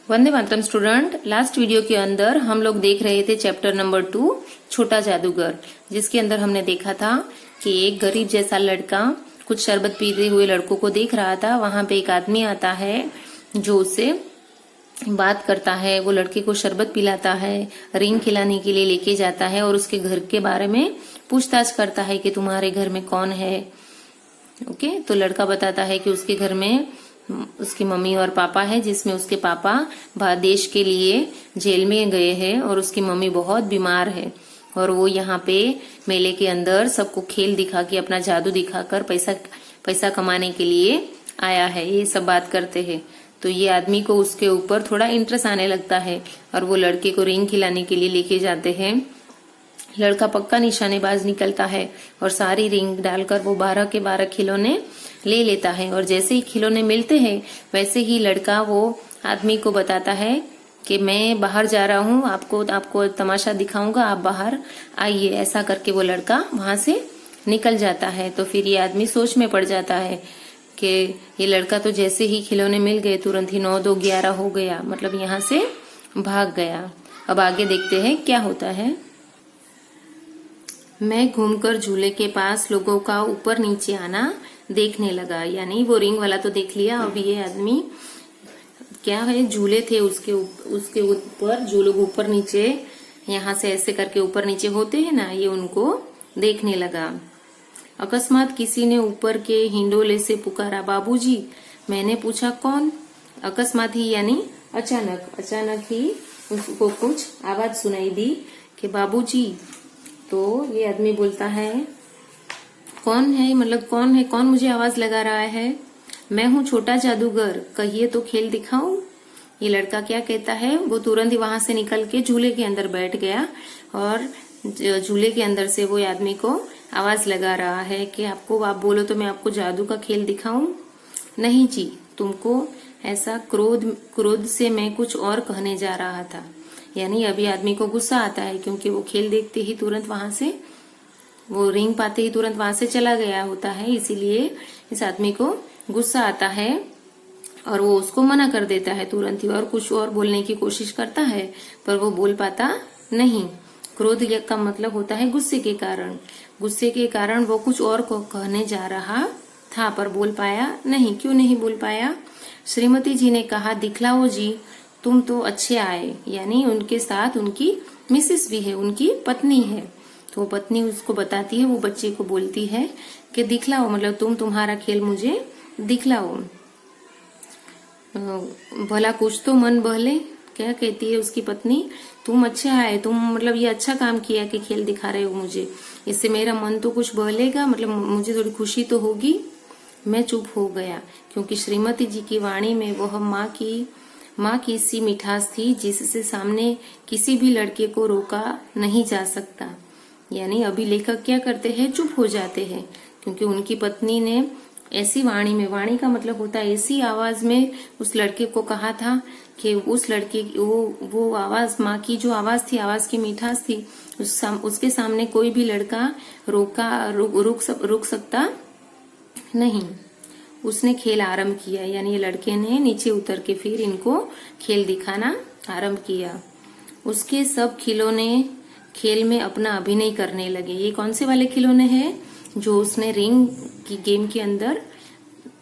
Vande Mataram student. Last video के अंदर हम लोग देख रहे थे चैप्टर नंबर 2 छोटा जादूगर, जिसके अंदर हमने देखा था कि एक गरीब जैसा लड़का कुछ शरबत पीते हुए लड़कों को देख रहा था। वहां पे एक आदमी आता है जो उससे बात करता है, वो लड़के को शरबत पिलाता है, रिंग खिलाने के लिए लेके जाता है और उसके घर के बारे में पूछताछ करता है कि तुम्हारे घर में कौन है। ओके, तो लड़का बताता है कि उसके घर में उसकी मम्मी और पापा है, जिसमें उसके पापा देश के लिए जेल में गए हैं और उसकी मम्मी बहुत बीमार है और वो यहाँ पे मेले के अंदर सबको खेल दिखा के अपना जादू दिखाकर पैसा कमाने के लिए आया है। ये सब बात करते हैं तो ये आदमी को उसके ऊपर थोड़ा इंटरेस्ट आने लगता है और वो लड़के को रिंग खिलाने के लिए लेके जाते हैं। लड़का पक्का निशानेबाज निकलता है और सारी रिंग डालकर वो 12 के 12 खिलौने ले लेता है और जैसे ही खिलौने मिलते हैं वैसे ही लड़का वो आदमी को बताता है कि मैं बाहर जा रहा हूँ, आपको तमाशा दिखाऊंगा, आप बाहर आइए। ऐसा करके वो लड़का वहां से निकल जाता है। तो फिर ये आदमी सोच में पड़ जाता है कि ये लड़का तो जैसे ही खिलौने मिल गए तुरंत ही 9 2 11 हो गया, मतलब यहाँ से भाग गया। अब आगे देखते हैं क्या होता है। मैं घूमकर झूले के पास लोगों का ऊपर नीचे आना देखने लगा, यानी वो रिंग वाला तो देख लिया। अब ये आदमी क्या है, झूले थे उसके ऊपर, जो लोग ऊपर नीचे यहाँ से ऐसे करके ऊपर नीचे होते हैं ना, ये उनको देखने लगा। अकस्मात किसी ने ऊपर के हिंडोले से पुकारा, बाबूजी। मैंने पूछा कौन। अकस्मात ही यानी अचानक ही उसको कुछ आवाज सुनाई दी कि बाबूजी। तो ये आदमी बोलता है कौन है, मतलब कौन है, कौन मुझे आवाज लगा रहा है। मैं हूँ छोटा जादूगर, कहिए तो खेल दिखाऊं। ये लड़का क्या कहता है, वो तुरंत ही वहां से निकल के झूले के अंदर बैठ गया और झूले के अंदर से वो आदमी को आवाज लगा रहा है कि आप बोलो तो मैं आपको जादू का खेल दिखाऊं। नहीं जी, तुमको ऐसा क्रोध से मैं कुछ और कहने जा रहा था। यानी अभी आदमी को गुस्सा आता है क्योंकि वो खेल देखते ही तुरंत वहां से, वो रिंग पाते ही तुरंत वहां से चला गया होता है, इसीलिए इस आदमी को गुस्सा आता है और वो उसको मना कर देता है तुरंत ही और कुछ और बोलने की कोशिश करता है पर वो बोल पाता नहीं। क्रोध का मतलब होता है गुस्से के कारण वो कुछ और को कहने जा रहा था पर बोल पाया नहीं। क्यों नहीं बोल पाया? श्रीमती जी ने कहा, दिखलाओ जी, तुम तो अच्छे आए। यानी उनके साथ उनकी मिसेस भी है, उनकी पत्नी है। तो पत्नी उसको बताती है, वो बच्चे को बोलती है कि दिखलाओ, मतलब तुम्हारा खेल मुझे दिखलाओ। भला कुछ तो मन बहले। क्या कहती है उसकी पत्नी, तुम अच्छे आए, तुम मतलब ये अच्छा काम किया कि खेल दिखा रहे हो मुझे, इससे मेरा मन तो कुछ बहलेगा, मतलब मुझे थोड़ी खुशी तो होगी। मैं चुप हो गया क्योंकि श्रीमती जी की वाणी में वह माँ की सी मिठास थी जिससे सामने किसी भी लड़के को रोका नहीं जा सकता। यानी अभी लेखक क्या करते हैं, चुप हो जाते हैं क्योंकि उनकी पत्नी ने ऐसी वाणी में, वाणी का मतलब होता है ऐसी आवाज में उस लड़के को कहा था कि उस लड़के वो आवाज, माँ की जो आवाज थी, आवाज की मिठास थी, उसके सामने कोई भी लड़का रुक सकता नहीं। उसने खेल आरंभ किया, यानी ये लड़के ने नीचे उतर के फिर इनको खेल दिखाना आरंभ किया। उसके सब खिलौने खेल में अपना अभिनय करने लगे। ये कौन से वाले खिलौने हैं जो उसने रिंग की गेम के अंदर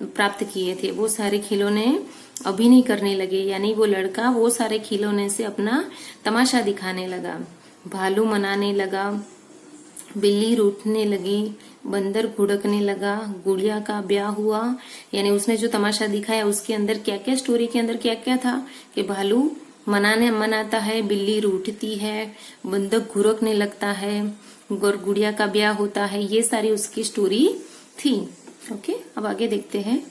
प्राप्त किए थे, वो सारे खिलौने अभिनय करने लगे। यानी वो लड़का वो सारे खिलौने से अपना तमाशा दिखाने लगा। भालू मनाने लगा, बिल्ली रूठने लगी, बंदर घुड़कने लगा, गुड़िया का ब्याह हुआ। यानी उसने जो तमाशा दिखाया उसके अंदर क्या क्या, स्टोरी के अंदर क्या क्या था कि भालू मनाता है, बिल्ली रूठती है, बंदर घुड़कने लगता है और गुड़िया का ब्याह होता है। ये सारी उसकी स्टोरी थी। ओके, अब आगे देखते हैं।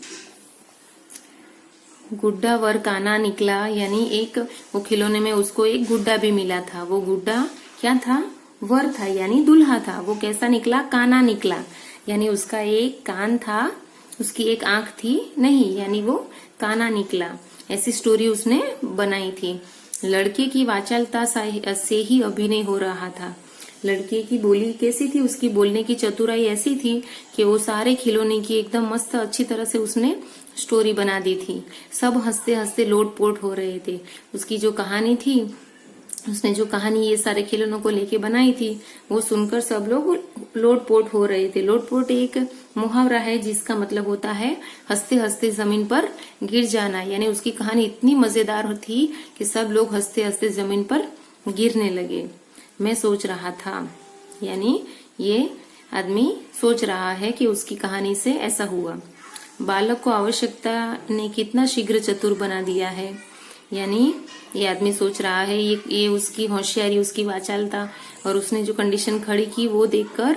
गुड्डा वर काना निकला, यानी एक वो खिलौने में उसको एक गुड्डा भी मिला था। वो गुड्डा क्या था, वर था, यानी दुल्हा था। वो कैसा निकला, काना निकला, यानी उसका एक कान था, उसकी एक आंख थी नहीं, यानी वो काना निकला। ऐसी स्टोरी उसने बनाई थी। लड़के की वाचालता से ही अभिनय हो रहा था। लड़के की बोली कैसी थी, उसकी बोलने की चतुराई ऐसी थी कि वो सारे खिलौने की एकदम मस्त अच्छी तरह से उसने स्टोरी बना दी थी। सब हंसते हंसते लोटपोट हो रहे थे। उसकी जो कहानी थी, उसने जो कहानी ये सारे खिलौनों को लेके बनाई थी, वो सुनकर सब लोग लोटपोट हो रहे थे। लोटपोट एक मुहावरा है जिसका मतलब होता है हंसते हंसते जमीन पर गिर जाना। यानी उसकी कहानी इतनी मजेदार थी कि सब लोग हंसते हंसते जमीन पर गिरने लगे। मैं सोच रहा था, यानी ये आदमी सोच रहा है कि उसकी कहानी से ऐसा हुआ। बालक को आवश्यकता ने कितना शीघ्र चतुर बना दिया है। यानी ये आदमी सोच रहा है, ये उसकी होशियारी, उसकी वाचालता और उसने जो कंडीशन खड़ी की वो देखकर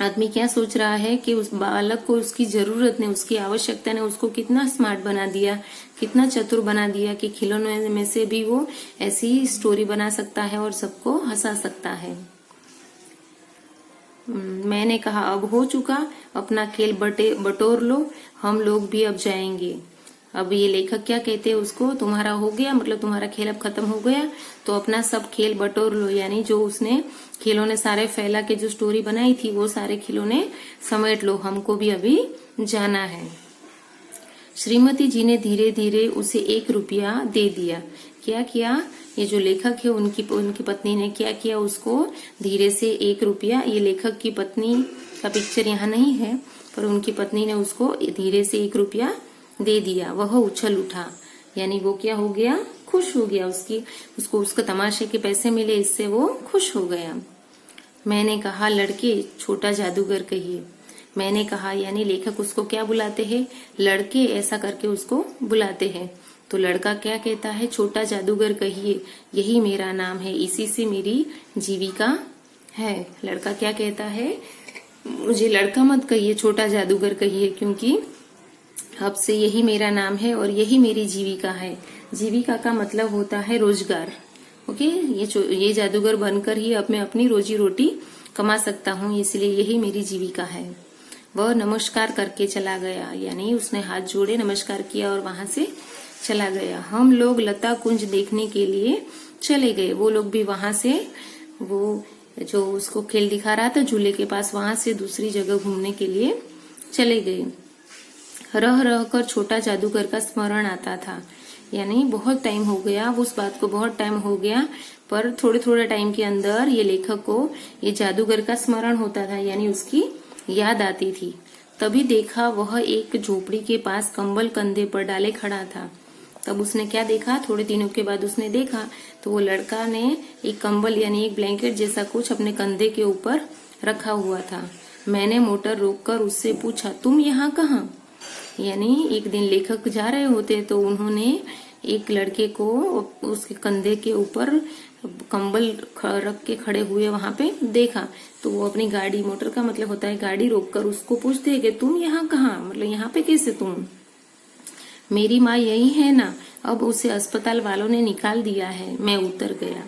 आदमी क्या सोच रहा है कि उस बालक को उसकी जरूरत ने, उसकी आवश्यकता ने उसको कितना स्मार्ट बना दिया, कितना चतुर बना दिया कि खिलौनों में से भी वो ऐसी स्टोरी बना सकता है और सबको हंसा सकता है। मैंने कहा, अब हो चुका, अपना खेल बटोर लो, हम लोग भी अब जाएंगे। अब ये लेखक क्या कहते हैं उसको, तुम्हारा हो गया, मतलब तुम्हारा खेल अब खत्म हो गया, तो अपना सब खेल बटोर लो। यानी जो उसने खिलौने सारे फैला के जो स्टोरी बनाई थी वो सारे खिलौने समेट लो, हमको भी अभी जाना है। श्रीमती जी ने धीरे धीरे उसे 1 रुपया दे दिया। क्या किया ये जो लेखक है, उनकी पत्नी ने क्या किया, उसको धीरे से 1 रुपया, ये लेखक की पत्नी का पिक्चर यहाँ नहीं है, पर उनकी पत्नी ने उसको धीरे से 1 रुपया दे दिया। वह उछल उठा, यानी वो क्या हो गया, खुश हो गया। उसको तमाशे के पैसे मिले, इससे वो खुश हो गया। मैंने कहा, लड़के छोटा जादूगर कहिए। मैंने कहा यानी लेखक उसको क्या बुलाते हैं, लड़के ऐसा करके उसको बुलाते हैं। तो लड़का क्या कहता है, छोटा जादूगर कहिए, यही मेरा नाम है, इसी से मेरी जीविका है। लड़का क्या कहता है, मुझे लड़का मत कहिए, छोटा जादूगर कहिए, क्योंकि अब से यही मेरा नाम है और यही मेरी जीविका है। जीविका का मतलब होता है रोजगार। ओके, ये जादूगर बनकर ही अब मैं अपनी रोजी रोटी कमा सकता हूँ, इसलिए यही मेरी जीविका है। वह नमस्कार करके चला गया, यानी उसने हाथ जोड़े, नमस्कार किया और वहां से चला गया। हम लोग लता कुंज देखने के लिए चले गए। वो लोग भी वहां से, वो जो उसको खेल दिखा रहा था झूले के पास, वहां से दूसरी जगह घूमने के लिए चले गए। रह रह कर छोटा जादूगर का स्मरण आता था, यानी बहुत टाइम हो गया, उस बात को बहुत टाइम हो गया, पर थोड़े थोड़े टाइम के अंदर ये लेखक को ये जादूगर का स्मरण होता था, यानी उसकी याद आती थी। तभी देखा वह एक झोपड़ी के पास कंबल कंधे पर डाले खड़ा था। तब उसने क्या देखा, थोड़े दिनों के बाद उसने देखा तो वो लड़का ने एक कंबल यानी एक ब्लैंकेट जैसा कुछ अपने कंधे के ऊपर रखा हुआ था। मैंने मोटर रोककर उससे पूछा, तुम यहाँ कहाँ? यानी एक दिन लेखक जा रहे होते तो उन्होंने एक लड़के को उसके कंधे के ऊपर कंबल रख के खड़े हुए वहां पे देखा। तो वो अपनी गाड़ी, मोटर का मतलब होता है गाड़ी, रोककर उसको पूछते हैं कि तुम यहाँ कहाँ, मतलब यहाँ पे कैसे तुम? मेरी माँ यही है ना, अब उसे अस्पताल वालों ने निकाल दिया है। मैं उतर गया।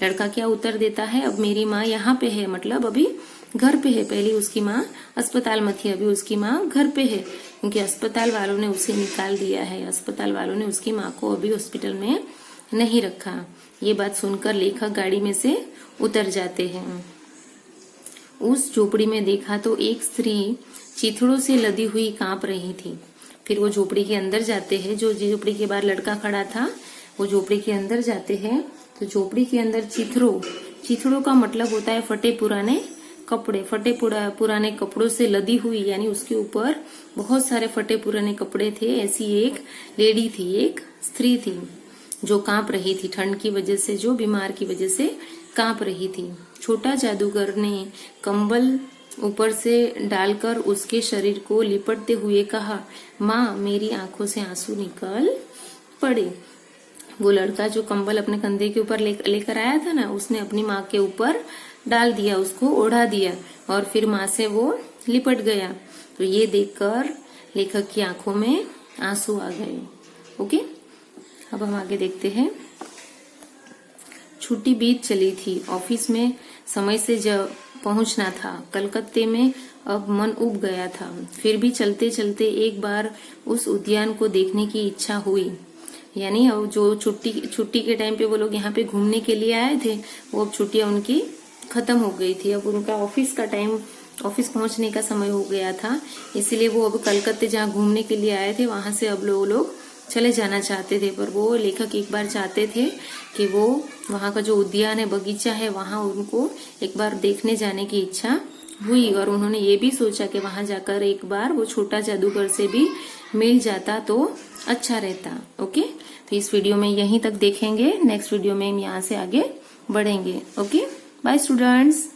लड़का क्या उत्तर देता है, अब मेरी माँ यहाँ पे है, मतलब अभी घर पे है। पहले उसकी माँ अस्पताल में थी, अभी उसकी माँ घर पे है, क्योंकि अस्पताल वालों ने उसे निकाल दिया है। अस्पताल वालों ने उसकी माँ को अभी हॉस्पिटल में नहीं रखा। ये बात सुनकर लेखक गाड़ी में से उतर जाते हैं। उस झोपड़ी में देखा तो एक स्त्री चिथड़ों से लदी हुई कांप रही थी। फिर वो झोपड़ी के अंदर जाते हैं, जो झोपड़ी के बाहर लड़का खड़ा था, वो झोपड़ी के अंदर जाते हैं तो झोपड़ी के अंदर चिथड़ों का मतलब होता है फटे पुराने कपड़े। फटे पुराने कपड़ों से लदी हुई, यानी उसके ऊपर बहुत सारे फटे पुराने कपड़े थे। ऐसी एक लेडी थी, एक स्त्री थी जो कांप रही थी ठंड की वजह से, जो बीमार की वजह से कांप रही थी। छोटा जादूगर ने कंबल ऊपर से डालकर उसके शरीर को लिपटते हुए कहा, माँ मेरी आंखों से आंसू निकल पड़े। वो लड़का जो कंबल अपने कंधे के ऊपर लेकर आया था ना, उसने अपनी माँ के ऊपर डाल दिया, उसको ओढ़ा दिया और फिर माँ से वो लिपट गया। तो ये देखकर लेखक की आंखों में आंसू आ गए। ओके, अब हम आगे देखते हैं। छुट्टी बीत चली थी, ऑफिस में समय से पहुंचना था। कलकत्ते में अब मन उब गया था, फिर भी चलते चलते एक बार उस उद्यान को देखने की इच्छा हुई। यानी अब जो छुट्टी के टाइम पे वो लोग यहाँ पे घूमने के लिए आए थे, वो अब छुट्टियां उनकी खत्म हो गई थी। अब उनका ऑफिस पहुंचने का समय हो गया था, इसीलिए वो अब कलकत्ते जहाँ घूमने के लिए आए थे वहां से अब लोग चले जाना चाहते थे। पर वो लेखक एक बार चाहते थे कि वो वहां का जो उद्यान है, बगीचा है, वहां उनको एक बार देखने जाने की इच्छा हुई। और उन्होंने ये भी सोचा कि वहां जाकर एक बार वो छोटा जादूगर से भी मिल जाता तो अच्छा रहता। ओके, तो इस वीडियो में यहीं तक देखेंगे, नेक्स्ट वीडियो में हम यहाँ से आगे बढ़ेंगे। Okay, bye students.